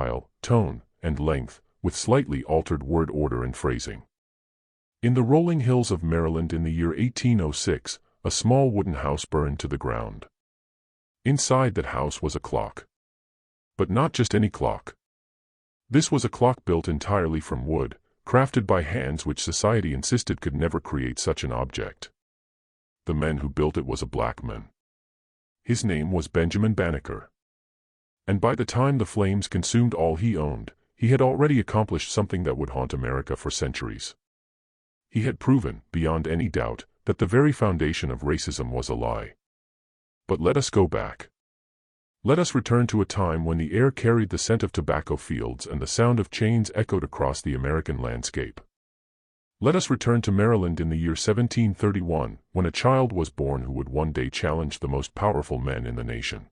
style, tone, and length, with slightly altered word order and phrasing. In the rolling hills of Maryland in the year 1806, a small wooden house burned to the ground. Inside that house was a clock. But not just any clock. This was a clock built entirely from wood, crafted by hands which society insisted could never create such an object. The man who built it was a black man. His name was Benjamin Banneker. And by the time the flames consumed all he owned, he had already accomplished something that would haunt America for centuries. He had proven, beyond any doubt, that the very foundation of racism was a lie. But let us go back. Let us return to a time when the air carried the scent of tobacco fields and the sound of chains echoed across the American landscape. Let us return to Maryland in the year 1731, when a child was born who would one day challenge the most powerful men in the nation.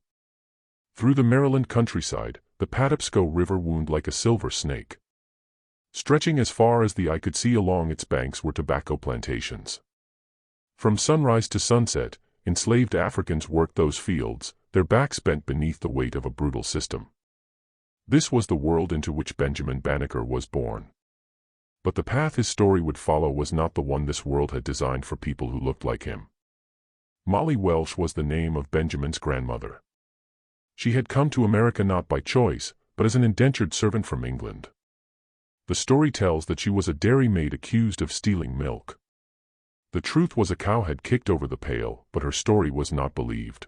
Through the Maryland countryside, the Patapsco River wound like a silver snake. Stretching as far as the eye could see along its banks were tobacco plantations. From sunrise to sunset, enslaved Africans worked those fields, their backs bent beneath the weight of a brutal system. This was the world into which Benjamin Banneker was born. But the path his story would follow was not the one this world had designed for people who looked like him. Molly Welsh was the name of Benjamin's grandmother. She had come to America not by choice, but as an indentured servant from England. The story tells that she was a dairymaid accused of stealing milk. The truth was a cow had kicked over the pail, but her story was not believed.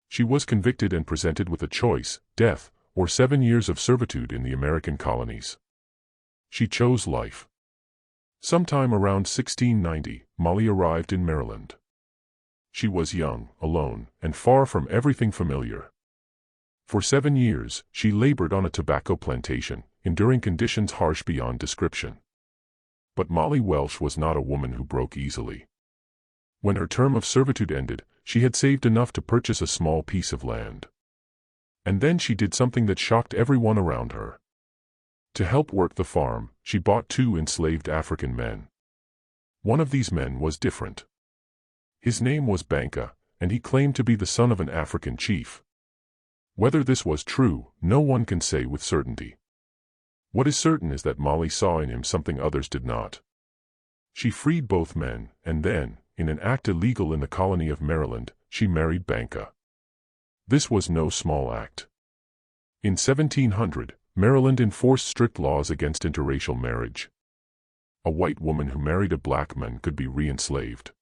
She was convicted and presented with a choice, death, or 7 years of servitude in the American colonies. She chose life. Sometime around 1690, Molly arrived in Maryland. She was young, alone, and far from everything familiar. For 7 years, she labored on a tobacco plantation, enduring conditions harsh beyond description. But Molly Welsh was not a woman who broke easily. When her term of servitude ended, she had saved enough to purchase a small piece of land. And then she did something that shocked everyone around her. To help work the farm, she bought 2 enslaved African men. One of these men was different. His name was Banneker, and he claimed to be the son of an African chief. Whether this was true, no one can say with certainty. What is certain is that Molly saw in him something others did not. She freed both men, and then, in an act illegal in the colony of Maryland, she married Banneker. This was no small act. In 1700, Maryland enforced strict laws against interracial marriage. A white woman who married a black man could be re-enslaved.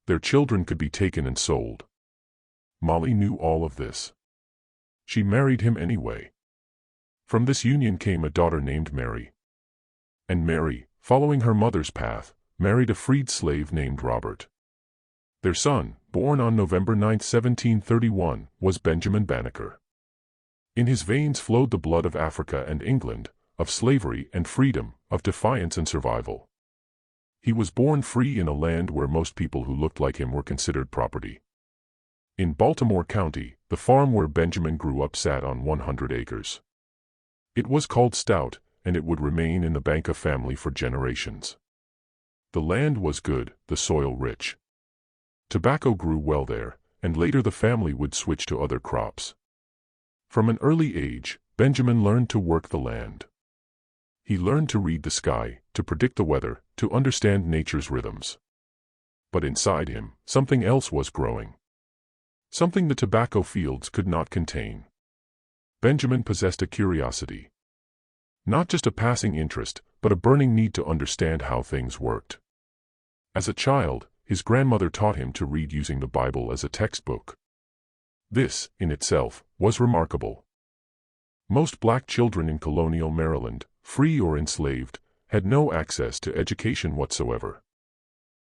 Their children could be taken and sold. Molly knew all of this. She married him anyway. From this union came a daughter named Mary. And Mary, following her mother's path, married a freed slave named Robert. Their son, born on November 9, 1731, was Benjamin Banneker. In his veins flowed the blood of Africa and England, of slavery and freedom, of defiance and survival. He was born free in a land where most people who looked like him were considered property. In Baltimore County, the farm where Benjamin grew up sat on 100 acres. It was called Stout, and it would remain in the Banneker family for generations. The land was good, the soil rich. Tobacco grew well there, and later the family would switch to other crops. From an early age, Benjamin learned to work the land. He learned to read the sky, to predict the weather, to understand nature's rhythms. But inside him, something else was growing. Something the tobacco fields could not contain. Benjamin possessed a curiosity. Not just a passing interest, but a burning need to understand how things worked. As a child, his grandmother taught him to read using the Bible as a textbook. This, in itself, was remarkable. Most black children in colonial Maryland, free or enslaved, had no access to education whatsoever.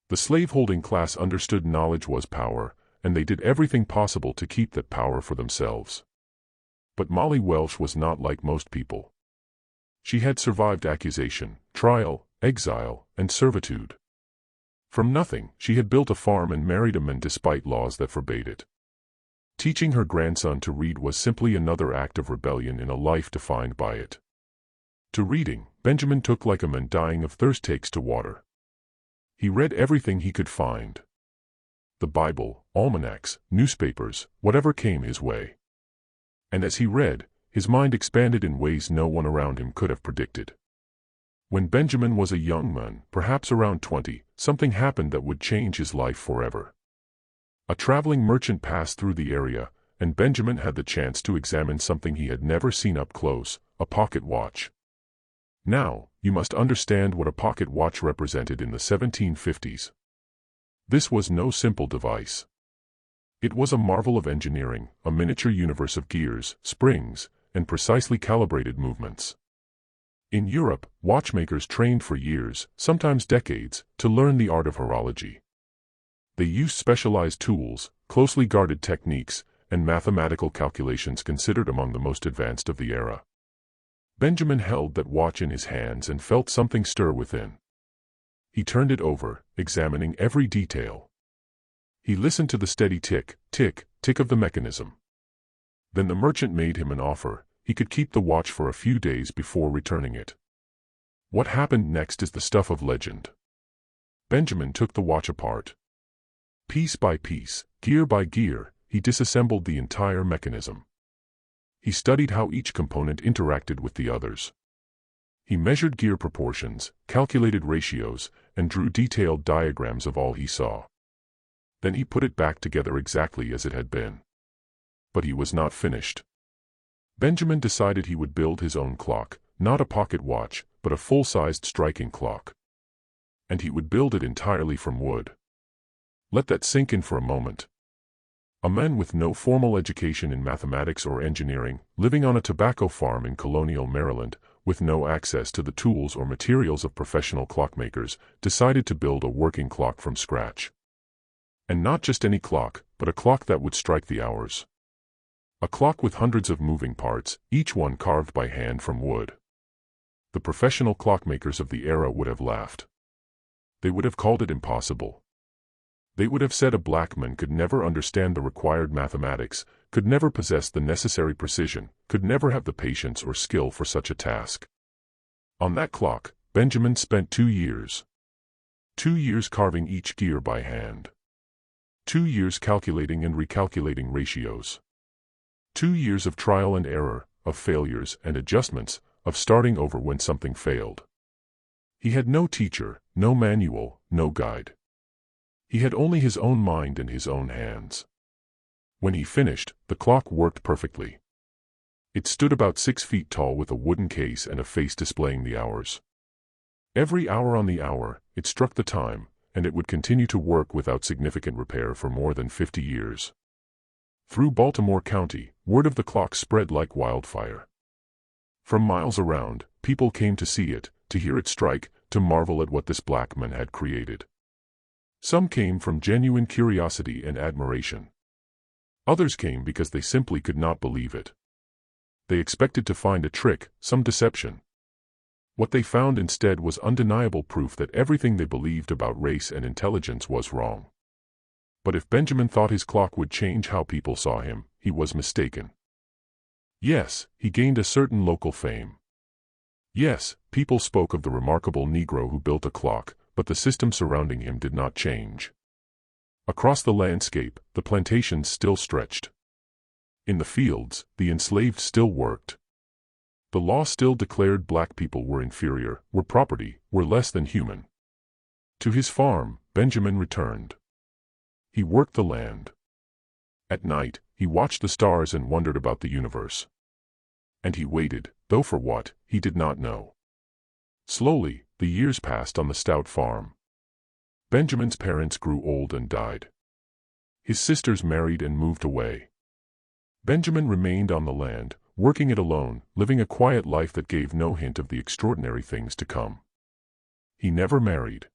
The slaveholding class understood knowledge was power, and they did everything possible to keep that power for themselves. But Molly Welsh was not like most people. She had survived accusation, trial, exile, and servitude. From nothing, she had built a farm and married a man despite laws that forbade it. Teaching her grandson to read was simply another act of rebellion in a life defined by it. To reading, Benjamin took like a man dying of thirst takes to water. He read everything he could find. The Bible, almanacs, newspapers, whatever came his way. And as he read, his mind expanded in ways no one around him could have predicted. When Benjamin was a young man, perhaps around 20, something happened that would change his life forever. A traveling merchant passed through the area, and Benjamin had the chance to examine something he had never seen up close, a pocket watch. Now, you must understand what a pocket watch represented in the 1750s. This was no simple device. It was a marvel of engineering, a miniature universe of gears, springs, and precisely calibrated movements. In Europe, watchmakers trained for years, sometimes decades, to learn the art of horology. They used specialized tools, closely guarded techniques, and mathematical calculations considered among the most advanced of the era. Benjamin held that watch in his hands and felt something stir within. He turned it over, examining every detail. He listened to the steady tick, tick, tick of the mechanism. Then the merchant made him an offer. He could keep the watch for a few days before returning it. What happened next is the stuff of legend. Benjamin took the watch apart. Piece by piece, gear by gear, he disassembled the entire mechanism. He studied how each component interacted with the others. He measured gear proportions, calculated ratios, and drew detailed diagrams of all he saw. Then he put it back together exactly as it had been. But he was not finished. Benjamin decided he would build his own clock, not a pocket watch, but a full-sized striking clock. And he would build it entirely from wood. Let that sink in for a moment. A man with no formal education in mathematics or engineering, living on a tobacco farm in colonial Maryland, with no access to the tools or materials of professional clockmakers, decided to build a working clock from scratch. And not just any clock, but a clock that would strike the hours. A clock with hundreds of moving parts, each one carved by hand from wood. The professional clockmakers of the era would have laughed. They would have called it impossible. They would have said a black man could never understand the required mathematics, could never possess the necessary precision, could never have the patience or skill for such a task. On that clock, Benjamin spent 2 years. 2 years carving each gear by hand. 2 years calculating and recalculating ratios. 2 years of trial and error, of failures and adjustments, of starting over when something failed. He had no teacher, no manual, no guide. He had only his own mind and his own hands. When he finished, the clock worked perfectly. It stood about 6 feet tall with a wooden case and a face displaying the hours. Every hour on the hour, it struck the time, and it would continue to work without significant repair for more than 50 years. Through Baltimore County, word of the clock spread like wildfire. From miles around, people came to see it, to hear it strike, to marvel at what this black man had created. Some came from genuine curiosity and admiration. Others came because they simply could not believe it. They expected to find a trick, some deception. What they found instead was undeniable proof that everything they believed about race and intelligence was wrong. But if Benjamin thought his clock would change how people saw him, he was mistaken. Yes, he gained a certain local fame. Yes, people spoke of the remarkable Negro who built a clock, but the system surrounding him did not change. Across the landscape, the plantations still stretched. In the fields, the enslaved still worked. The law still declared black people were inferior, were property, were less than human. To his farm, Benjamin returned. He worked the land. At night, he watched the stars and wondered about the universe. And he waited, though for what, he did not know. Slowly, the years passed on the stout farm. Benjamin's parents grew old and died. His sisters married and moved away. Benjamin remained on the land, working it alone, living a quiet life that gave no hint of the extraordinary things to come. He never married.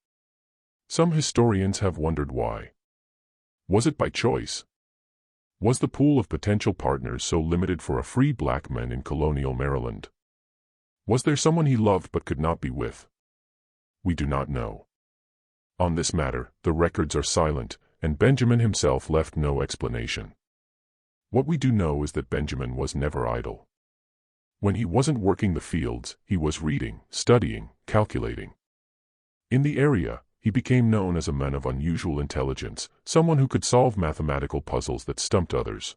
Some historians have wondered why. Was it by choice? Was the pool of potential partners so limited for a free black man in colonial Maryland? Was there someone he loved but could not be with? We do not know. On this matter, the records are silent, and Benjamin himself left no explanation. What we do know is that Benjamin was never idle. When he wasn't working the fields, he was reading, studying, calculating. In the area, he became known as a man of unusual intelligence, someone who could solve mathematical puzzles that stumped others.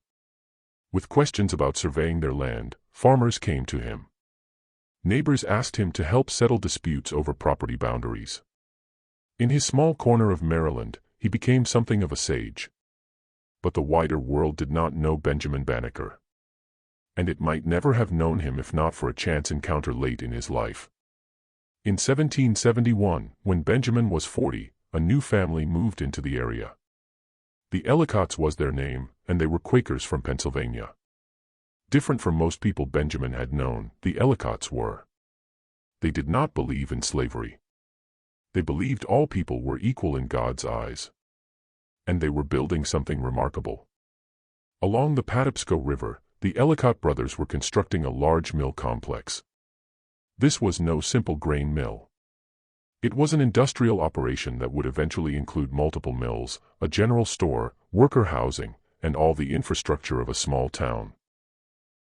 With questions about surveying their land, farmers came to him. Neighbors asked him to help settle disputes over property boundaries. In his small corner of Maryland, he became something of a sage. But the wider world did not know Benjamin Banneker. And it might never have known him if not for a chance encounter late in his life. In 1771, when Benjamin was 40, a new family moved into the area. The Ellicotts was their name, and they were Quakers from Pennsylvania. Different from most people Benjamin had known, the Ellicotts were. They did not believe in slavery. They believed all people were equal in God's eyes. And they were building something remarkable. Along the Patapsco River, the Ellicott brothers were constructing a large mill complex. This was no simple grain mill. It was an industrial operation that would eventually include multiple mills, a general store, worker housing, and all the infrastructure of a small town.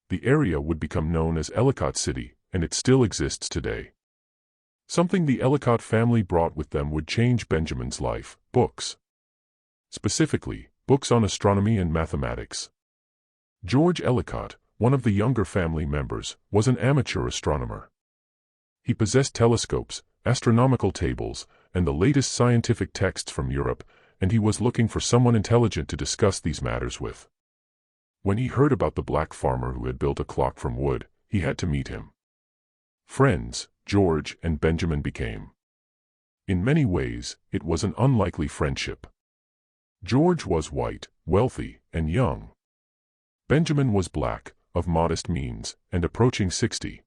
The area would become known as Ellicott City, and it still exists today. Something the Ellicott family brought with them would change Benjamin's life: books. Specifically, books on astronomy and mathematics. George Ellicott, one of the younger family members, was an amateur astronomer. He possessed telescopes, astronomical tables, and the latest scientific texts from Europe, and he was looking for someone intelligent to discuss these matters with. When he heard about the black farmer who had built a clock from wood, he had to meet him. Friends, George and Benjamin became. In many ways, it was an unlikely friendship. George was white, wealthy, and young. Benjamin was black, of modest means, and approaching 60.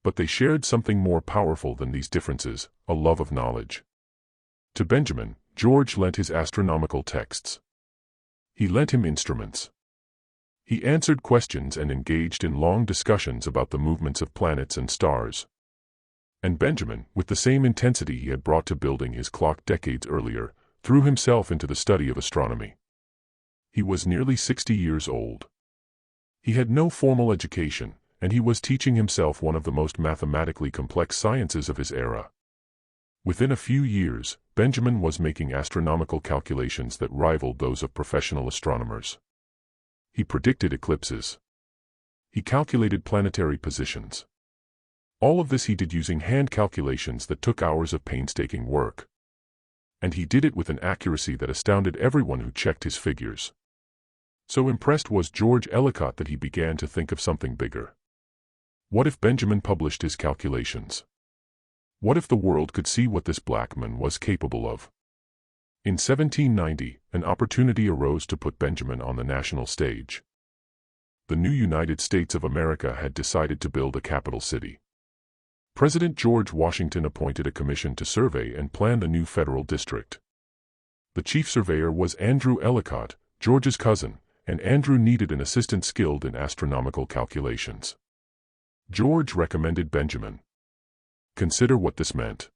But they shared something more powerful than these differences: a love of knowledge. To Benjamin, George lent his astronomical texts. He lent him instruments. He answered questions and engaged in long discussions about the movements of planets and stars. And Benjamin, with the same intensity he had brought to building his clock decades earlier, threw himself into the study of astronomy. He was nearly 60 years old. He had no formal education, and he was teaching himself one of the most mathematically complex sciences of his era. Within a few years, Benjamin was making astronomical calculations that rivaled those of professional astronomers. He predicted eclipses. He calculated planetary positions. All of this he did using hand calculations that took hours of painstaking work. And he did it with an accuracy that astounded everyone who checked his figures. So impressed was George Ellicott that he began to think of something bigger. What if Benjamin published his calculations? What if the world could see what this black man was capable of? In 1790, an opportunity arose to put Benjamin on the national stage. The new United States of America had decided to build a capital city. President George Washington appointed a commission to survey and plan the new federal district. The chief surveyor was Andrew Ellicott, George's cousin, and Andrew needed an assistant skilled in astronomical calculations. George recommended Benjamin. Consider what this meant.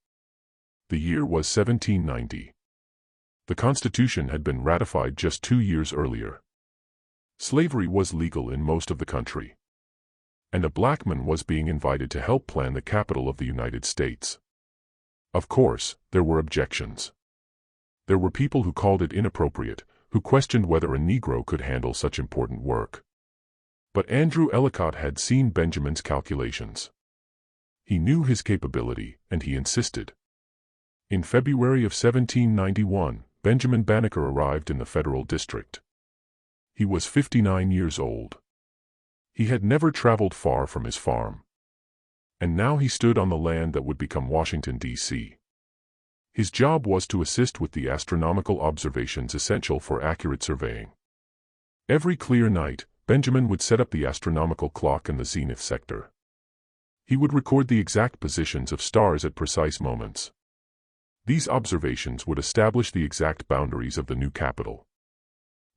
The year was 1790. The Constitution had been ratified just 2 years earlier. Slavery was legal in most of the country. And a black man was being invited to help plan the capital of the United States. Of course, there were objections. There were people who called it inappropriate, who questioned whether a Negro could handle such important work. But Andrew Ellicott had seen Benjamin's calculations. He knew his capability, and he insisted. In February of 1791, Benjamin Banneker arrived in the federal district. He was 59 years old. He had never traveled far from his farm. And now he stood on the land that would become Washington, D.C. His job was to assist with the astronomical observations essential for accurate surveying. Every clear night, Benjamin would set up the astronomical clock in the zenith sector. He would record the exact positions of stars at precise moments. These observations would establish the exact boundaries of the new capital.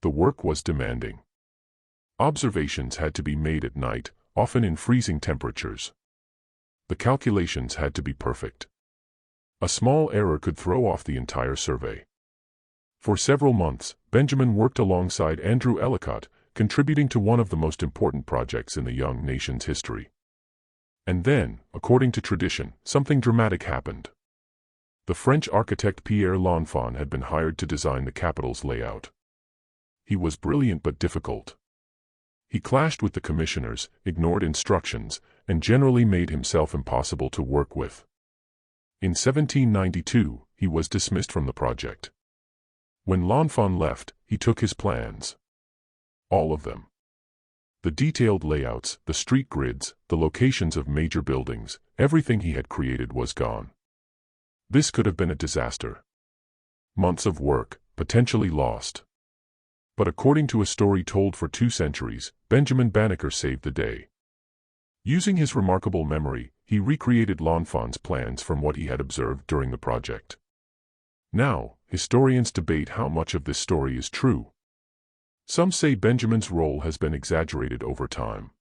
The work was demanding. Observations had to be made at night, often in freezing temperatures. The calculations had to be perfect. A small error could throw off the entire survey. For several months, Benjamin worked alongside Andrew Ellicott, contributing to one of the most important projects in the young nation's history. And then, according to tradition, something dramatic happened. The French architect Pierre L'Enfant had been hired to design the capital's layout. He was brilliant but difficult. He clashed with the commissioners, ignored instructions, and generally made himself impossible to work with. In 1792, he was dismissed from the project. When L'Enfant left, he took his plans. All of them. The detailed layouts, the street grids, the locations of major buildings, everything he had created was gone. This could have been a disaster. Months of work, potentially lost. But according to a story told for 2 centuries, Benjamin Banneker saved the day. Using his remarkable memory, he recreated L'Enfant's plans from what he had observed during the project. Now, historians debate how much of this story is true. Some say Benjamin's role has been exaggerated over time.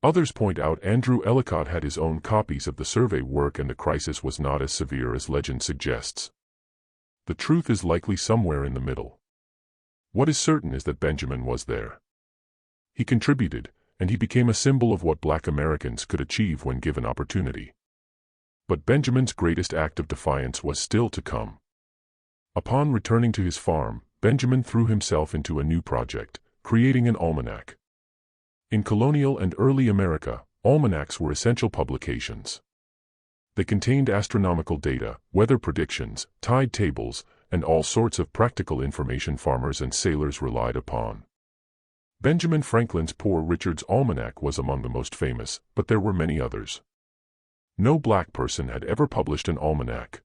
Others point out Andrew Ellicott had his own copies of the survey work and the crisis was not as severe as legend suggests. The truth is likely somewhere in the middle. What is certain is that Benjamin was there. He contributed, and he became a symbol of what Black Americans could achieve when given opportunity. But Benjamin's greatest act of defiance was still to come. Upon returning to his farm, Benjamin threw himself into a new project, creating an almanac. In colonial and early America, almanacs were essential publications. They contained astronomical data, weather predictions, tide tables, and all sorts of practical information farmers and sailors relied upon. Benjamin Franklin's Poor Richard's Almanac was among the most famous, but there were many others. No black person had ever published an almanac.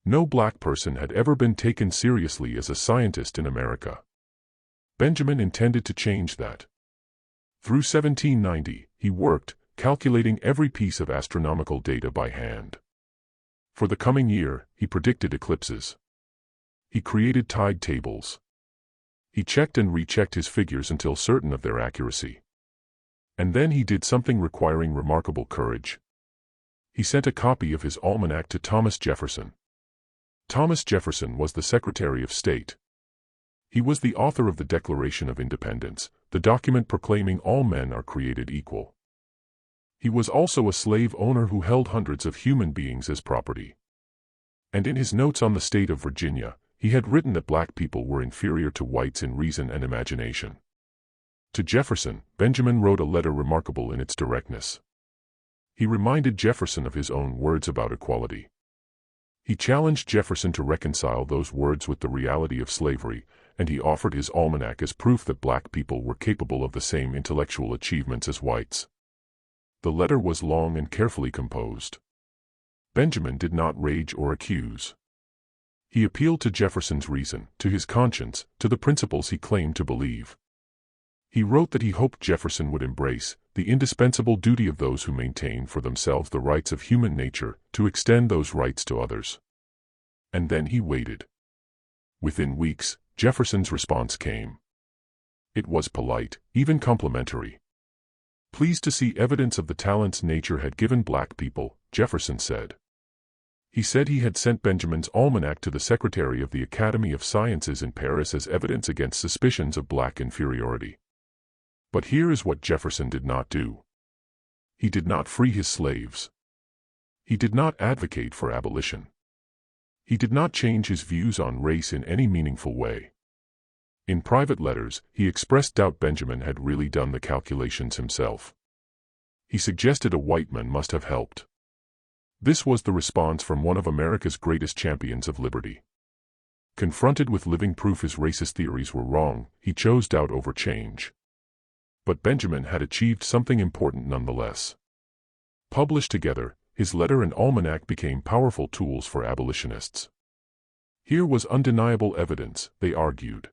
No black person had ever been taken seriously as a scientist in America. Benjamin intended to change that. Through 1790, he worked, calculating every piece of astronomical data by hand. For the coming year, he predicted eclipses. He created tide tables. He checked and rechecked his figures until certain of their accuracy. And then he did something requiring remarkable courage. He sent a copy of his almanac to Thomas Jefferson. Thomas Jefferson was the Secretary of State. He was the author of the Declaration of Independence, the document proclaiming all men are created equal. He was also a slave owner who held hundreds of human beings as property. And in his notes on the state of Virginia, he had written that black people were inferior to whites in reason and imagination. To Jefferson, Benjamin wrote a letter remarkable in its directness. He reminded Jefferson of his own words about equality. He challenged Jefferson to reconcile those words with the reality of slavery, and he offered his almanac as proof that black people were capable of the same intellectual achievements as whites. The letter was long and carefully composed. Benjamin did not rage or accuse. He appealed to Jefferson's reason, to his conscience, to the principles he claimed to believe. He wrote that he hoped Jefferson would embrace the indispensable duty of those who maintain for themselves the rights of human nature, to extend those rights to others. And then he waited. Within weeks, Jefferson's response came. It was polite, even complimentary. Pleased to see evidence of the talents nature had given black people, Jefferson said. He said he had sent Benjamin's almanac to the Secretary of the Academy of Sciences in Paris as evidence against suspicions of black inferiority. But here is what Jefferson did not do. He did not free his slaves. He did not advocate for abolition. He did not change his views on race in any meaningful way. In private letters, he expressed doubt Benjamin had really done the calculations himself. He suggested a white man must have helped. This was the response from one of America's greatest champions of liberty. Confronted with living proof his racist theories were wrong, he chose doubt over change. But Benjamin had achieved something important nonetheless. Published together, his letter and almanac became powerful tools for abolitionists. Here was undeniable evidence, they argued.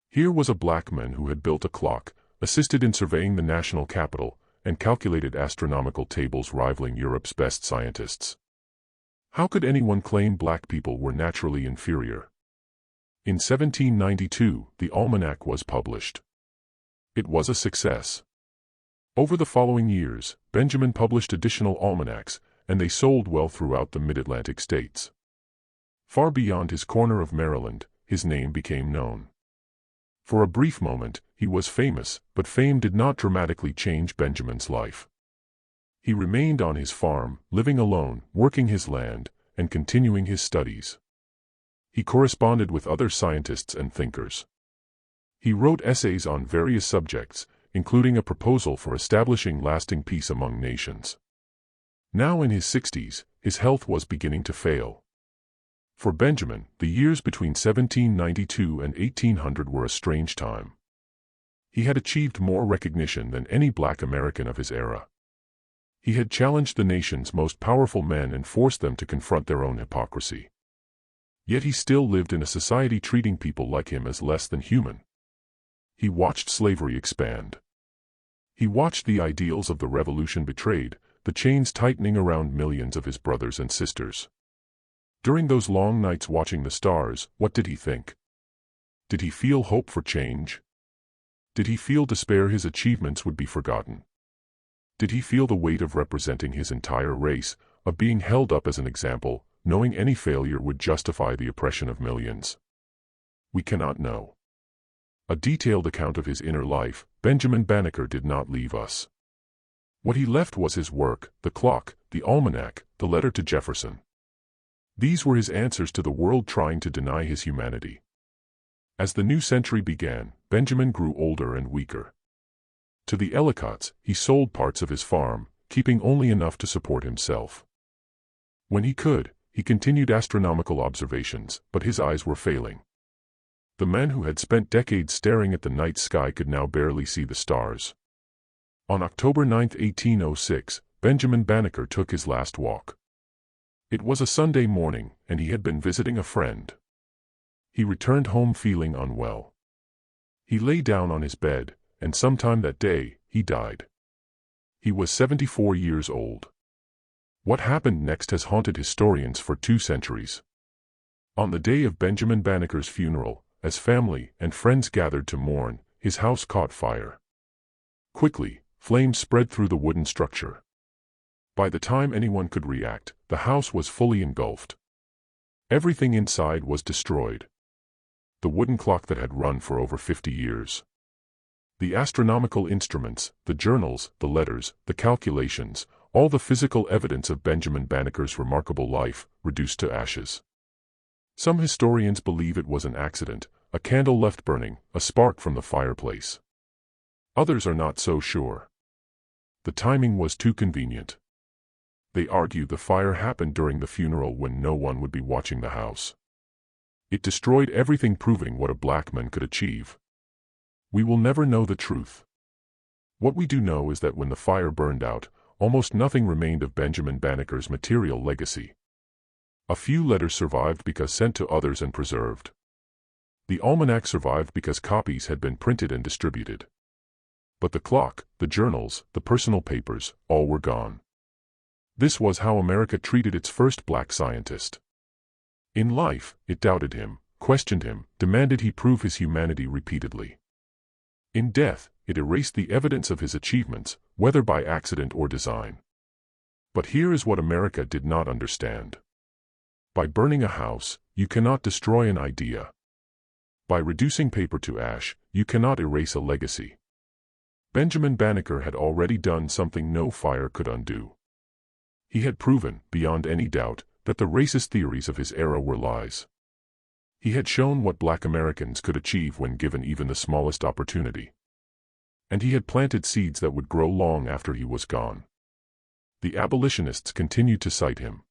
Here was a black man who had built a clock, assisted in surveying the national capital, and calculated astronomical tables rivaling Europe's best scientists. How could anyone claim black people were naturally inferior? In 1792, the almanac was published. It was a success. Over the following years, Benjamin published additional almanacs, and they sold well throughout the mid-Atlantic states. Far beyond his corner of Maryland, his name became known. For a brief moment, he was famous, but fame did not dramatically change Benjamin's life. He remained on his farm, living alone, working his land, and continuing his studies. He corresponded with other scientists and thinkers. He wrote essays on various subjects, including a proposal for establishing lasting peace among nations. Now in his 60s, his health was beginning to fail. For Benjamin, the years between 1792 and 1800 were a strange time. He had achieved more recognition than any black American of his era. He had challenged the nation's most powerful men and forced them to confront their own hypocrisy. Yet he still lived in a society treating people like him as less than human. He watched slavery expand. He watched the ideals of the revolution betrayed, the chains tightening around millions of his brothers and sisters. During those long nights watching the stars, what did he think? Did he feel hope for change? Did he feel despair his achievements would be forgotten? Did he feel the weight of representing his entire race, of being held up as an example, knowing any failure would justify the oppression of millions? We cannot know. A detailed account of his inner life, Benjamin Banneker did not leave us. What he left was his work, the clock, the almanac, the letter to Jefferson. These were his answers to the world trying to deny his humanity. As the new century began, Benjamin grew older and weaker. To the Ellicotts, he sold parts of his farm, keeping only enough to support himself. When he could, he continued astronomical observations, but his eyes were failing. The men who had spent decades staring at the night sky could now barely see the stars. On October 9, 1806, Benjamin Banneker took his last walk. It was a Sunday morning, and he had been visiting a friend. He returned home feeling unwell. He lay down on his bed, and sometime that day, he died. He was 74 years old. What happened next has haunted historians for 2 centuries. On the day of Benjamin Banneker's funeral, as family and friends gathered to mourn, his house caught fire. Quickly, flames spread through the wooden structure. By the time anyone could react, the house was fully engulfed. Everything inside was destroyed. The wooden clock that had run for over 50 years. The astronomical instruments, the journals, the letters, the calculations, all the physical evidence of Benjamin Banneker's remarkable life, reduced to ashes. Some historians believe it was an accident, a candle left burning, a spark from the fireplace. Others are not so sure. The timing was too convenient. They argue the fire happened during the funeral when no one would be watching the house. It destroyed everything, proving what a black man could achieve. We will never know the truth. What we do know is that when the fire burned out, almost nothing remained of Benjamin Banneker's material legacy. A few letters survived because sent to others and preserved. The almanac survived because copies had been printed and distributed. But the clock, the journals, the personal papers, all were gone. This was how America treated its first black scientist. In life, it doubted him, questioned him, demanded he prove his humanity repeatedly. In death, it erased the evidence of his achievements, whether by accident or design. But here is what America did not understand. By burning a house, you cannot destroy an idea. By reducing paper to ash, you cannot erase a legacy. Benjamin Banneker had already done something no fire could undo. He had proven, beyond any doubt, that the racist theories of his era were lies. He had shown what black Americans could achieve when given even the smallest opportunity. And he had planted seeds that would grow long after he was gone. The abolitionists continued to cite him.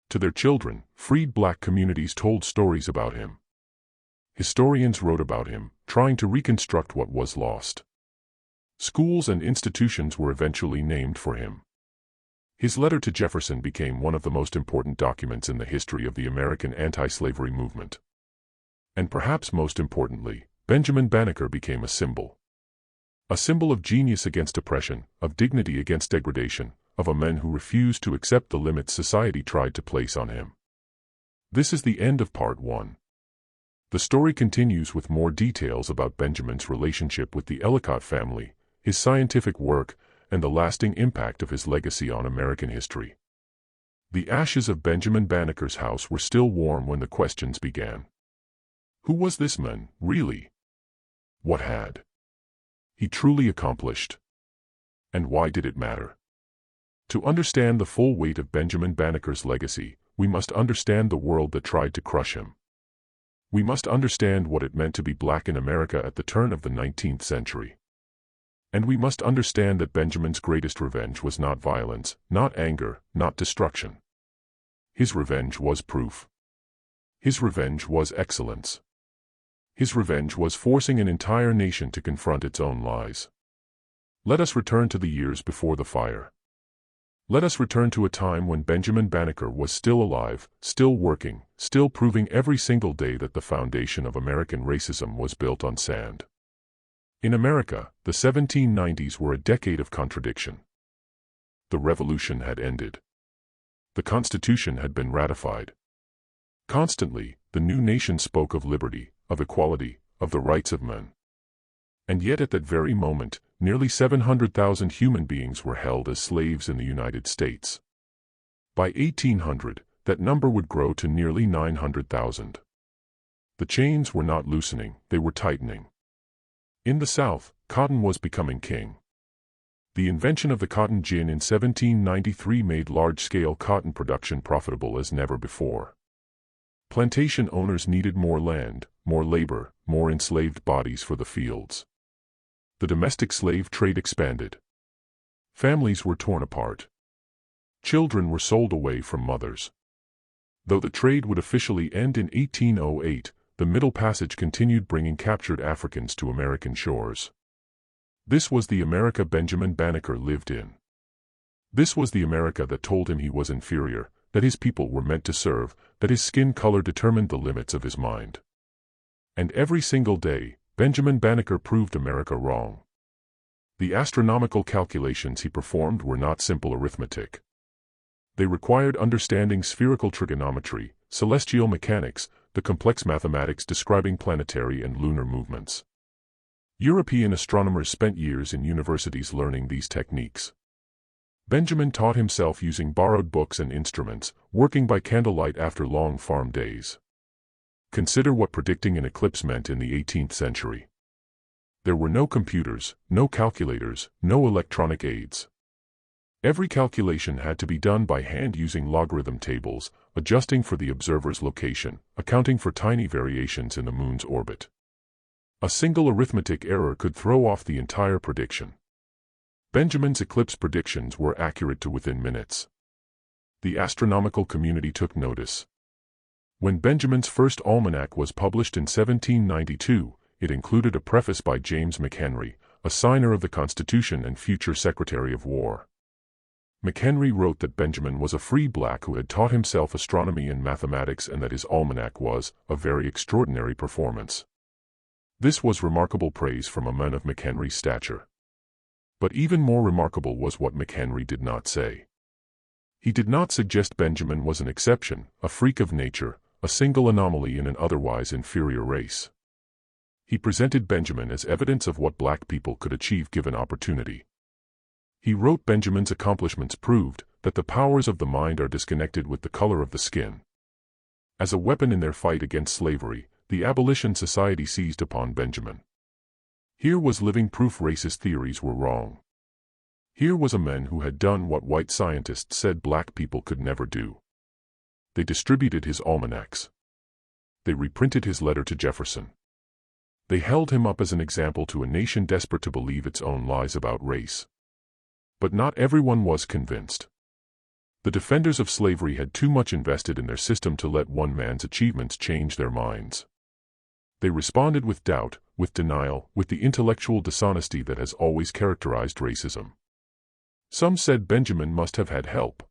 To their children, freed black communities told stories about him. Historians wrote about him, trying to reconstruct what was lost. Schools and institutions were eventually named for him. His letter to Jefferson became one of the most important documents in the history of the American anti-slavery movement. And perhaps most importantly, Benjamin Banneker became a symbol. A symbol of genius against oppression, of dignity against degradation, of a man who refused to accept the limits society tried to place on him. This is the end of part 1. The story continues with more details about Benjamin's relationship with the Ellicott family, his scientific work, and the lasting impact of his legacy on American history. The ashes of Benjamin Banneker's house were still warm when the questions began. Who was this man, really? What had he truly accomplished? And why did it matter? To understand the full weight of Benjamin Banneker's legacy, we must understand the world that tried to crush him. We must understand what it meant to be black in America at the turn of the 19th century. And we must understand that Benjamin's greatest revenge was not violence, not anger, not destruction. His revenge was proof. His revenge was excellence. His revenge was forcing an entire nation to confront its own lies. Let us return to the years before the fire. Let us return to a time when Benjamin Banneker was still alive, still working, still proving every single day that the foundation of American racism was built on sand. In America, the 1790s were a decade of contradiction. The Revolution had ended. The Constitution had been ratified. Constantly, the new nation spoke of liberty, of equality, of the rights of men. And yet at that very moment, nearly 700,000 human beings were held as slaves in the United States. By 1800, that number would grow to nearly 900,000. The chains were not loosening, they were tightening. In the South, cotton was becoming king. The invention of the cotton gin in 1793 made large-scale cotton production profitable as never before. Plantation owners needed more land, more labor, more enslaved bodies for the fields. The domestic slave trade expanded. Families were torn apart. Children were sold away from mothers. Though the trade would officially end in 1808, the Middle Passage continued bringing captured Africans to American shores. This was the America Benjamin Banneker lived in. This was the America that told him he was inferior, that his people were meant to serve, that his skin color determined the limits of his mind. And every single day, Benjamin Banneker proved America wrong. The astronomical calculations he performed were not simple arithmetic. They required understanding spherical trigonometry, celestial mechanics, the complex mathematics describing planetary and lunar movements. European astronomers spent years in universities learning these techniques. Benjamin taught himself using borrowed books and instruments, working by candlelight after long farm days. Consider what predicting an eclipse meant in the 18th century. There were no computers, no calculators, no electronic aids. Every calculation had to be done by hand using logarithm tables, adjusting for the observer's location, accounting for tiny variations in the moon's orbit. A single arithmetic error could throw off the entire prediction. Benjamin's eclipse predictions were accurate to within minutes. The astronomical community took notice. When Benjamin's first almanac was published in 1792, it included a preface by James McHenry, a signer of the Constitution and future Secretary of War. McHenry wrote that Benjamin was a free black who had taught himself astronomy and mathematics and that his almanac was a very extraordinary performance. This was remarkable praise from a man of McHenry's stature. But even more remarkable was what McHenry did not say. He did not suggest Benjamin was an exception, a freak of nature, a single anomaly in an otherwise inferior race. He presented Benjamin as evidence of what black people could achieve given opportunity. He wrote Benjamin's accomplishments proved that the powers of the mind are disconnected with the color of the skin. As a weapon in their fight against slavery, the Abolition Society seized upon Benjamin. Here was living proof racist theories were wrong. Here was a man who had done what white scientists said black people could never do. They distributed his almanacs. They reprinted his letter to Jefferson. They held him up as an example to a nation desperate to believe its own lies about race. But not everyone was convinced. The defenders of slavery had too much invested in their system to let one man's achievements change their minds. They responded with doubt, with denial, with the intellectual dishonesty that has always characterized racism. Some said Benjamin must have had help.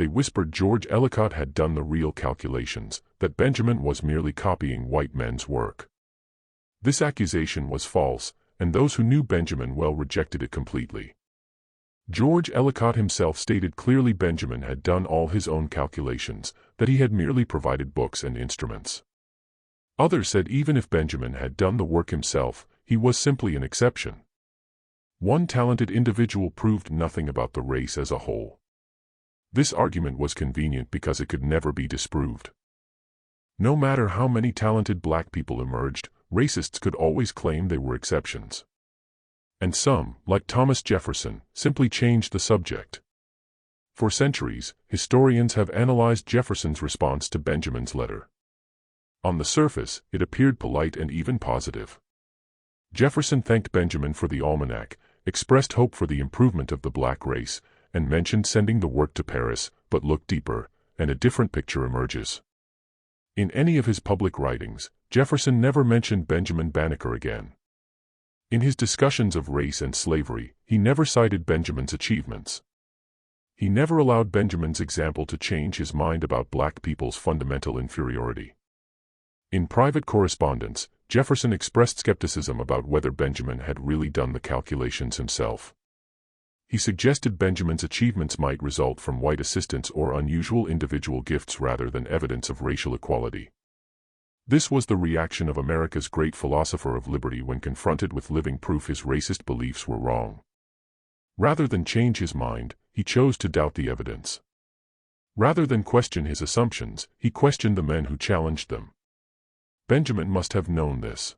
They whispered George Ellicott had done the real calculations, that Benjamin was merely copying white men's work. This accusation was false, and those who knew Benjamin well rejected it completely. George Ellicott himself stated clearly Benjamin had done all his own calculations, that he had merely provided books and instruments. Others said even if Benjamin had done the work himself, he was simply an exception. One talented individual proved nothing about the race as a whole. This argument was convenient because it could never be disproved. No matter how many talented black people emerged, racists could always claim they were exceptions. And some, like Thomas Jefferson, simply changed the subject. For centuries, historians have analyzed Jefferson's response to Benjamin's letter. On the surface, it appeared polite and even positive. Jefferson thanked Benjamin for the almanac, expressed hope for the improvement of the black race, and mentioned sending the work to Paris, but look deeper, and a different picture emerges. In any of his public writings, Jefferson never mentioned Benjamin Banneker again. In his discussions of race and slavery, he never cited Benjamin's achievements. He never allowed Benjamin's example to change his mind about black people's fundamental inferiority. In private correspondence, Jefferson expressed skepticism about whether Benjamin had really done the calculations himself. He suggested Benjamin's achievements might result from white assistance or unusual individual gifts rather than evidence of racial equality. This was the reaction of America's great philosopher of liberty when confronted with living proof his racist beliefs were wrong. Rather than change his mind, he chose to doubt the evidence. Rather than question his assumptions, he questioned the men who challenged them. Benjamin must have known this.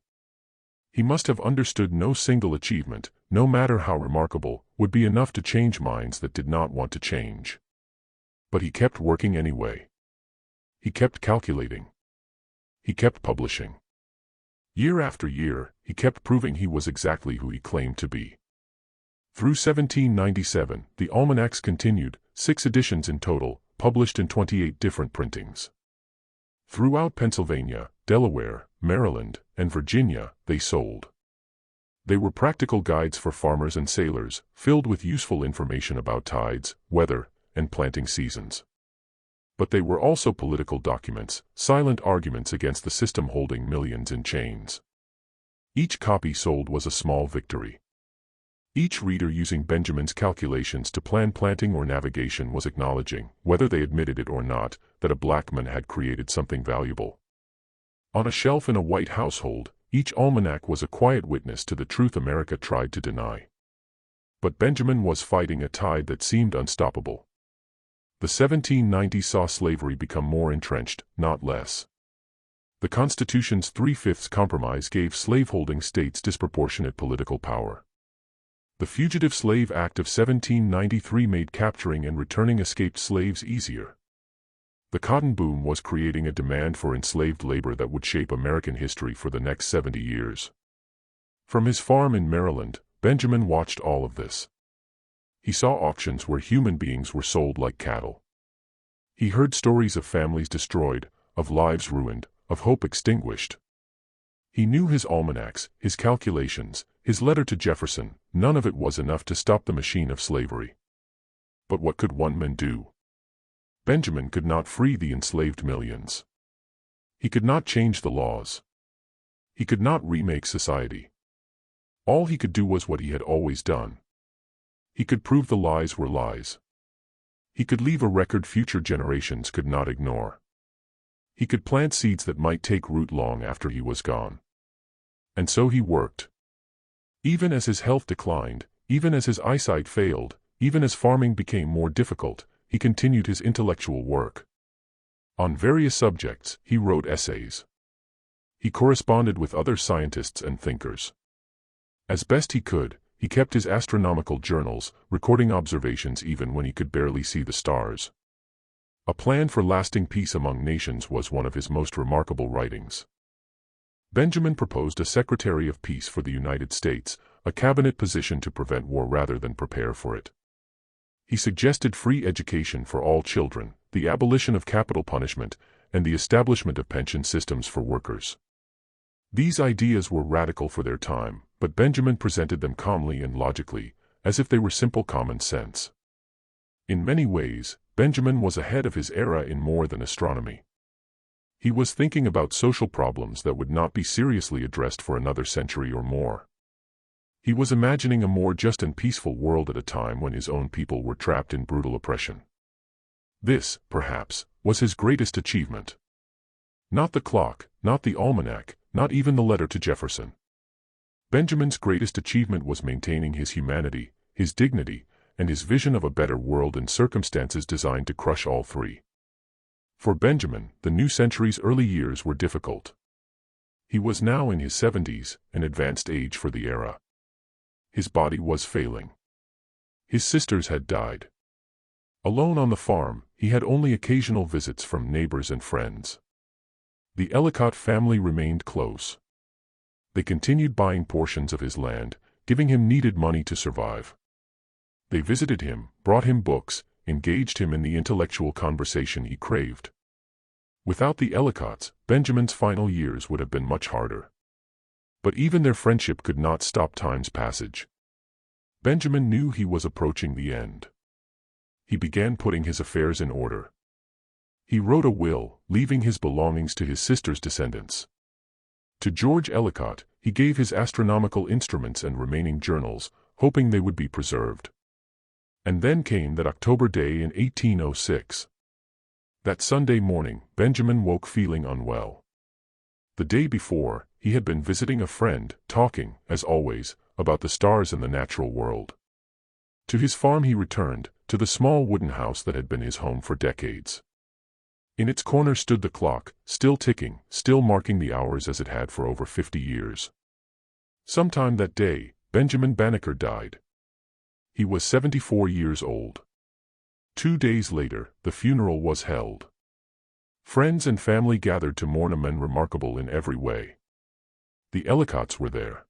He must have understood no single achievement, no matter how remarkable, would be enough to change minds that did not want to change. But he kept working anyway. He kept calculating. He kept publishing. Year after year, he kept proving he was exactly who he claimed to be. Through 1797, the almanacs continued, 6 editions in total, published in 28 different printings. Throughout Pennsylvania, Delaware, Maryland, and Virginia, they sold. They were practical guides for farmers and sailors, filled with useful information about tides, weather, and planting seasons. But they were also political documents, silent arguments against the system holding millions in chains. Each copy sold was a small victory. Each reader using Benjamin's calculations to plan planting or navigation was acknowledging, whether they admitted it or not, that a black man had created something valuable. On a shelf in a white household, each almanac was a quiet witness to the truth America tried to deny. But Benjamin was fighting a tide that seemed unstoppable. The 1790s saw slavery become more entrenched, not less. The Constitution's 3/5 compromise gave slaveholding states disproportionate political power. The Fugitive Slave Act of 1793 made capturing and returning escaped slaves easier. The cotton boom was creating a demand for enslaved labor that would shape American history for the next 70 years. From his farm in Maryland, Benjamin watched all of this. He saw auctions where human beings were sold like cattle. He heard stories of families destroyed, of lives ruined, of hope extinguished. He knew his almanacs, his calculations, his letter to Jefferson, none of it was enough to stop the machine of slavery. But what could one man do? Benjamin could not free the enslaved millions. He could not change the laws. He could not remake society. All he could do was what he had always done. He could prove the lies were lies. He could leave a record future generations could not ignore. He could plant seeds that might take root long after he was gone. And so he worked. Even as his health declined, even as his eyesight failed, even as farming became more difficult, he continued his intellectual work. On various subjects, he wrote essays. He corresponded with other scientists and thinkers. As best he could, he kept his astronomical journals, recording observations even when he could barely see the stars. A Plan for Lasting Peace Among Nations was one of his most remarkable writings. Benjamin proposed a Secretary of Peace for the United States, a cabinet position to prevent war rather than prepare for it. He suggested free education for all children, the abolition of capital punishment, and the establishment of pension systems for workers. These ideas were radical for their time, but Benjamin presented them calmly and logically, as if they were simple common sense. In many ways, Benjamin was ahead of his era in more than astronomy. He was thinking about social problems that would not be seriously addressed for another century or more. He was imagining a more just and peaceful world at a time when his own people were trapped in brutal oppression. This, perhaps, was his greatest achievement. Not the clock, not the almanac, not even the letter to Jefferson. Benjamin's greatest achievement was maintaining his humanity, his dignity, and his vision of a better world in circumstances designed to crush all three. For Benjamin, the new century's early years were difficult. He was now in his 70s, an advanced age for the era. His body was failing. His sisters had died. Alone on the farm, he had only occasional visits from neighbors and friends. The Ellicott family remained close. They continued buying portions of his land, giving him needed money to survive. They visited him, brought him books, engaged him in the intellectual conversation he craved. Without the Ellicotts, Benjamin's final years would have been much harder. But even their friendship could not stop time's passage. Benjamin knew he was approaching the end. He began putting his affairs in order. He wrote a will, leaving his belongings to his sister's descendants. To George Ellicott, he gave his astronomical instruments and remaining journals, hoping they would be preserved. And then came that October day in 1806. That Sunday morning, Benjamin woke feeling unwell. The day before, he had been visiting a friend, talking, as always, about the stars and the natural world. To his farm he returned, to the small wooden house that had been his home for decades. In its corner stood the clock, still ticking, still marking the hours as it had for over 50 years. Sometime that day, Benjamin Banneker died. He was 74 years old. 2 days later, the funeral was held. Friends and family gathered to mourn a man remarkable in every way. The Ellicotts were there.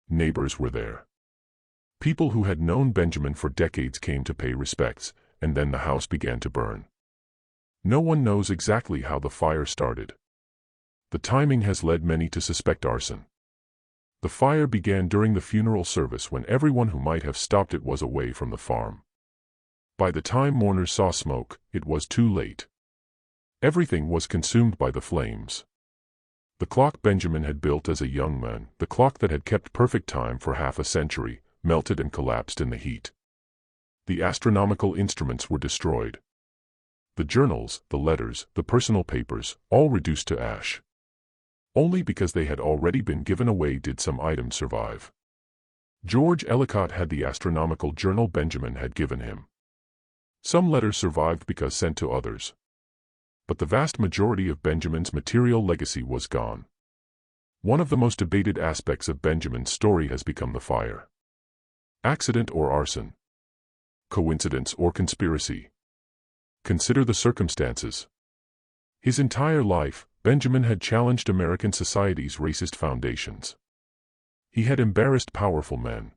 Neighbors were there. People who had known Benjamin for decades came to pay respects, and then the house began to burn. No one knows exactly how the fire started. The timing has led many to suspect arson. The fire began during the funeral service when everyone who might have stopped it was away from the farm. By the time mourners saw smoke, it was too late. Everything was consumed by the flames. The clock Benjamin had built as a young man, the clock that had kept perfect time for half a century, melted and collapsed in the heat. The astronomical instruments were destroyed. The journals, the letters, the personal papers, all reduced to ash. Only because they had already been given away did some items survive. George Ellicott had the astronomical journal Benjamin had given him. Some letters survived because sent to others. But the vast majority of Benjamin's material legacy was gone. One of the most debated aspects of Benjamin's story has become the fire. Accident or arson? Coincidence or conspiracy? Consider the circumstances. His entire life, Benjamin had challenged American society's racist foundations. He had embarrassed powerful men.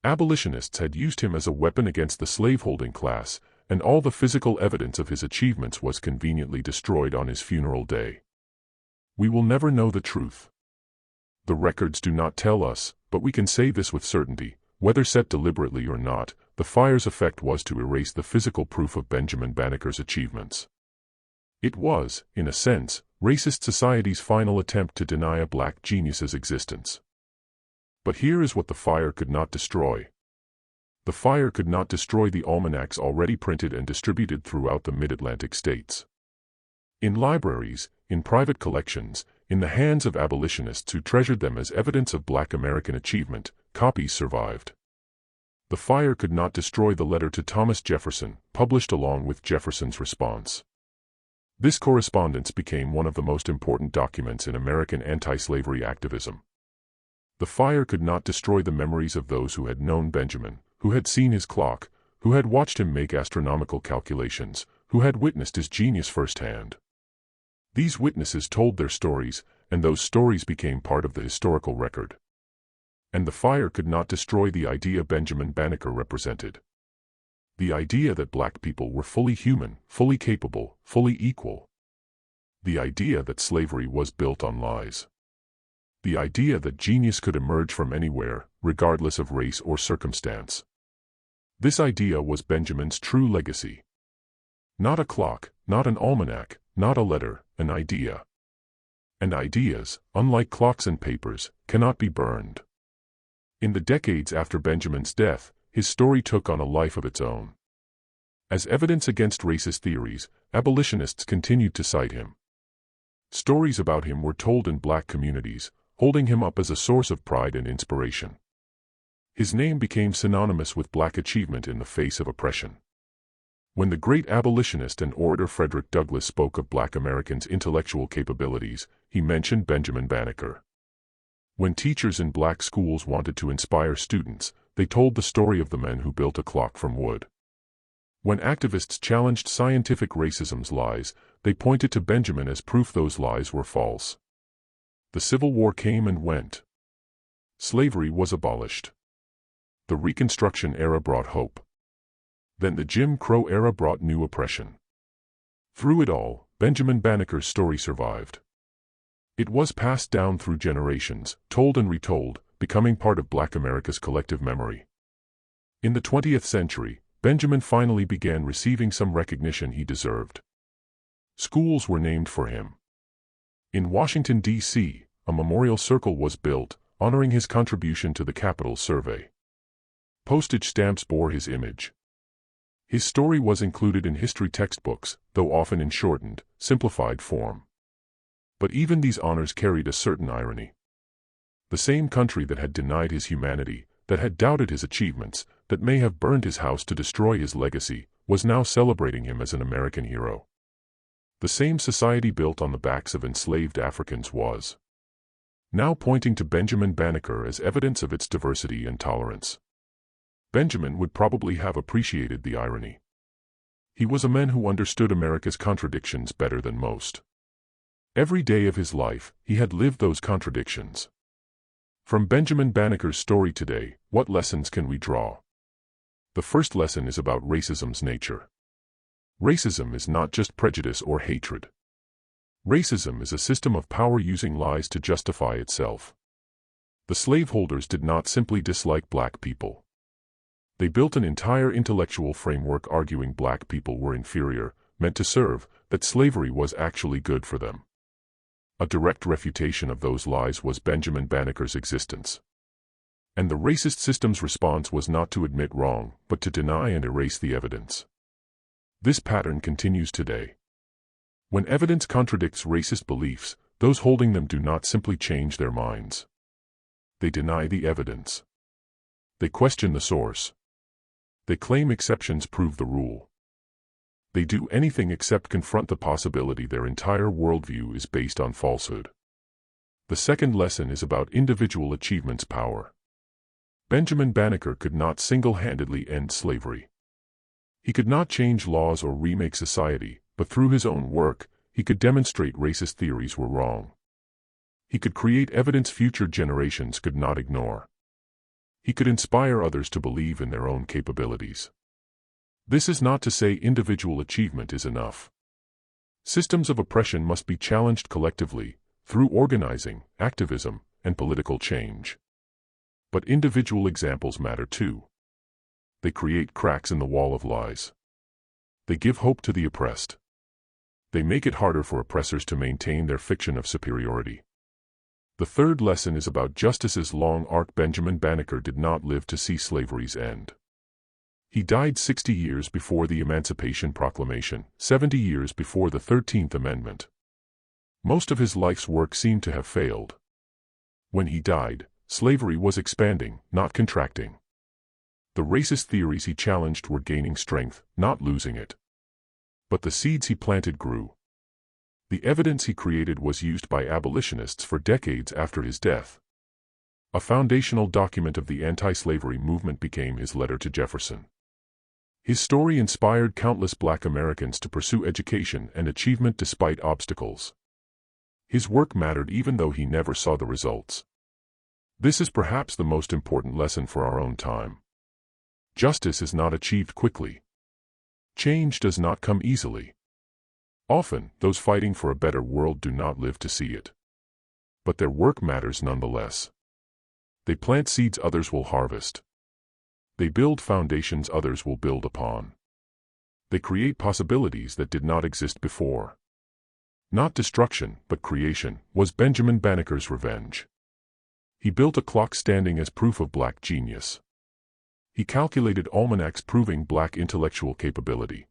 Abolitionists had used him as a weapon against the slaveholding class, and all the physical evidence of his achievements was conveniently destroyed on his funeral day. We will never know the truth. The records do not tell us, but we can say this with certainty, whether set deliberately or not, the fire's effect was to erase the physical proof of Benjamin Banneker's achievements. It was, in a sense, racist society's final attempt to deny a black genius's existence. But here is what the fire could not destroy. The fire could not destroy the almanacs already printed and distributed throughout the mid-Atlantic states. In libraries, in private collections, in the hands of abolitionists who treasured them as evidence of black American achievement, copies survived. The fire could not destroy the letter to Thomas Jefferson, published along with Jefferson's response. This correspondence became one of the most important documents in American anti-slavery activism. The fire could not destroy the memories of those who had known Benjamin, who had seen his clock, who had watched him make astronomical calculations, who had witnessed his genius firsthand. These witnesses told their stories, and those stories became part of the historical record. And the fire could not destroy the idea Benjamin Banneker represented. The idea that black people were fully human, fully capable, fully equal. The idea that slavery was built on lies. The idea that genius could emerge from anywhere, regardless of race or circumstance. This idea was Benjamin's true legacy. Not a clock, not an almanac, not a letter, an idea. And ideas, unlike clocks and papers, cannot be burned. In the decades after Benjamin's death, his story took on a life of its own. As evidence against racist theories, abolitionists continued to cite him. Stories about him were told in black communities, holding him up as a source of pride and inspiration. His name became synonymous with black achievement in the face of oppression. When the great abolitionist and orator Frederick Douglass spoke of black Americans' intellectual capabilities, he mentioned Benjamin Banneker. When teachers in black schools wanted to inspire students, they told the story of the men who built a clock from wood. When activists challenged scientific racism's lies, they pointed to Benjamin as proof those lies were false. The Civil War came and went. Slavery was abolished. The Reconstruction era brought hope. Then the Jim Crow era brought new oppression. Through it all, Benjamin Banneker's story survived. It was passed down through generations, told and retold, becoming part of Black America's collective memory. In the 20th century, Benjamin finally began receiving some recognition he deserved. Schools were named for him. In Washington, D.C., a memorial circle was built, honoring his contribution to the Capitol survey. Postage stamps bore his image. His story was included in history textbooks, though often in shortened, simplified form. But even these honors carried a certain irony. The same country that had denied his humanity, that had doubted his achievements, that may have burned his house to destroy his legacy, was now celebrating him as an American hero. The same society built on the backs of enslaved Africans was now pointing to Benjamin Banneker as evidence of its diversity and tolerance. Benjamin would probably have appreciated the irony. He was a man who understood America's contradictions better than most. Every day of his life, he had lived those contradictions. From Benjamin Banneker's story today, what lessons can we draw? The first lesson is about racism's nature. Racism is not just prejudice or hatred. Racism is a system of power using lies to justify itself. The slaveholders did not simply dislike black people. They built an entire intellectual framework arguing black people were inferior, meant to serve, that slavery was actually good for them. A direct refutation of those lies was Benjamin Banneker's existence. And the racist system's response was not to admit wrong, but to deny and erase the evidence. This pattern continues today. When evidence contradicts racist beliefs, those holding them do not simply change their minds. They deny the evidence. They question the source. They claim exceptions prove the rule. They do anything except confront the possibility their entire worldview is based on falsehood. The second lesson is about individual achievement's power. Benjamin Banneker could not single-handedly end slavery. He could not change laws or remake society, but through his own work, he could demonstrate racist theories were wrong. He could create evidence future generations could not ignore. He could inspire others to believe in their own capabilities. This is not to say individual achievement is enough. Systems of oppression must be challenged collectively, through organizing, activism, and political change. But individual examples matter too. They create cracks in the wall of lies. They give hope to the oppressed. They make it harder for oppressors to maintain their fiction of superiority. The third lesson is about justice's long arc. Benjamin Banneker did not live to see slavery's end. He died 60 years before the Emancipation Proclamation, 70 years before the 13th Amendment. Most of his life's work seemed to have failed. When he died, slavery was expanding, not contracting. The racist theories he challenged were gaining strength, not losing it. But the seeds he planted grew. The evidence he created was used by abolitionists for decades after his death. A foundational document of the anti-slavery movement became his letter to Jefferson. His story inspired countless black Americans to pursue education and achievement despite obstacles. His work mattered even though he never saw the results. This is perhaps the most important lesson for our own time. Justice is not achieved quickly. Change does not come easily. Often, those fighting for a better world do not live to see it. But their work matters nonetheless. They plant seeds others will harvest. They build foundations others will build upon. They create possibilities that did not exist before. Not destruction, but creation, was Benjamin Banneker's revenge. He built a clock standing as proof of black genius. He calculated almanacs proving black intellectual capability.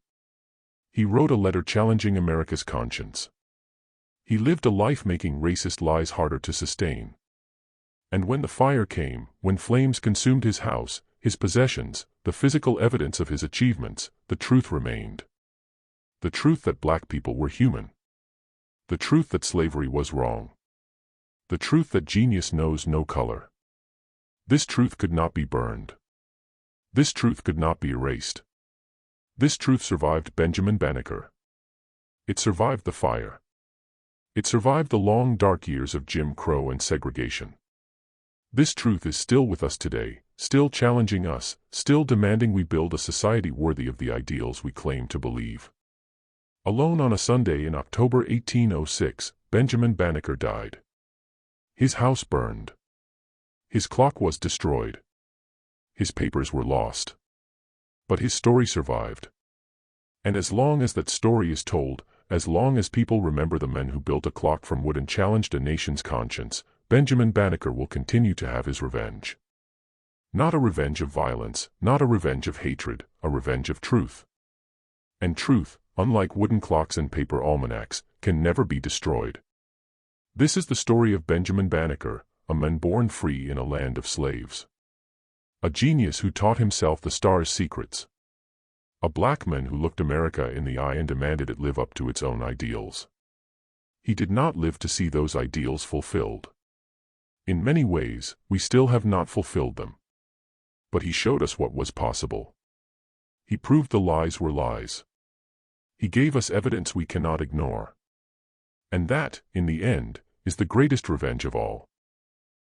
He wrote a letter challenging America's conscience. He lived a life making racist lies harder to sustain. And when the fire came, when flames consumed his house, his possessions, the physical evidence of his achievements, the truth remained. The truth that black people were human. The truth that slavery was wrong. The truth that genius knows no color. This truth could not be burned. This truth could not be erased. This truth survived Benjamin Banneker. It survived the fire. It survived the long dark years of Jim Crow and segregation. This truth is still with us today, still challenging us, still demanding we build a society worthy of the ideals we claim to believe. Alone on a Sunday in October 1806, Benjamin Banneker died. His house burned. His clock was destroyed. His papers were lost. But his story survived. And as long as that story is told, as long as people remember the men who built a clock from wood and challenged a nation's conscience, Benjamin Banneker will continue to have his revenge. Not a revenge of violence, not a revenge of hatred, a revenge of truth. And truth, unlike wooden clocks and paper almanacs, can never be destroyed. This is the story of Benjamin Banneker, a man born free in a land of slaves. A genius who taught himself the stars' secrets. A black man who looked America in the eye and demanded it live up to its own ideals. He did not live to see those ideals fulfilled. In many ways, we still have not fulfilled them. But he showed us what was possible. He proved the lies were lies. He gave us evidence we cannot ignore. And that, in the end, is the greatest revenge of all.